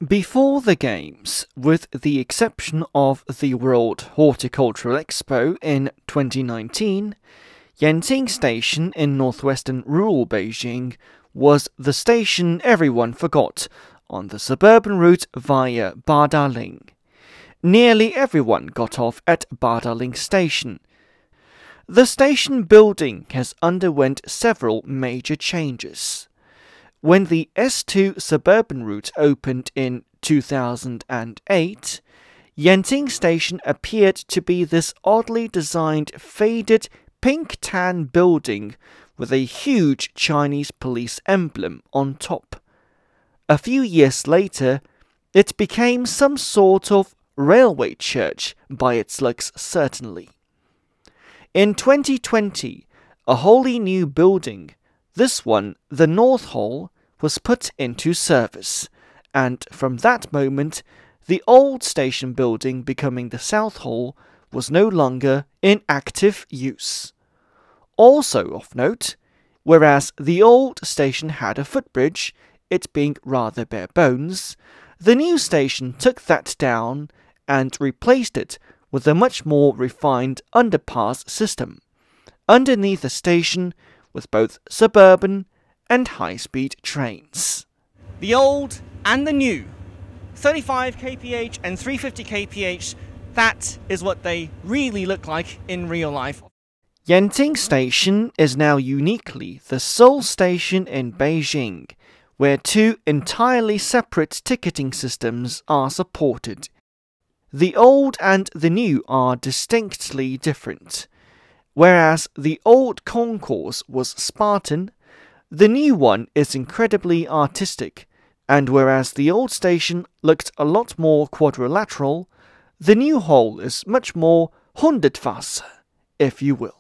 Before the Games, with the exception of the World Horticultural Expo in 2019, Yanqing Station in northwestern rural Beijing was the station everyone forgot on the suburban route via Badaling. Nearly everyone got off at Badaling Station. The station building has underwent several major changes. When the S2 suburban route opened in 2008, Yanqing Station appeared to be this oddly designed faded pink-tan building with a huge Chinese police emblem on top. A few years later, it became some sort of railway church by its looks, certainly. In 2020, a wholly new building, this one, the North Hall, was put into service, and from that moment, the old station building becoming the South Hall was no longer in active use. Also of note, whereas the old station had a footbridge, it being rather bare bones, the new station took that down and replaced it with a much more refined underpass system underneath the station with both suburban and high-speed trains. The old and the new, 35 kph and 350 kph, that is what they really look like in real life. Yanqing Station is now uniquely the sole station in Beijing where two entirely separate ticketing systems are supported. The old and the new are distinctly different. Whereas the old concourse was Spartan, the new one is incredibly artistic, and whereas the old station looked a lot more quadrilateral, the new hall is much more Hundertwasser, if you will.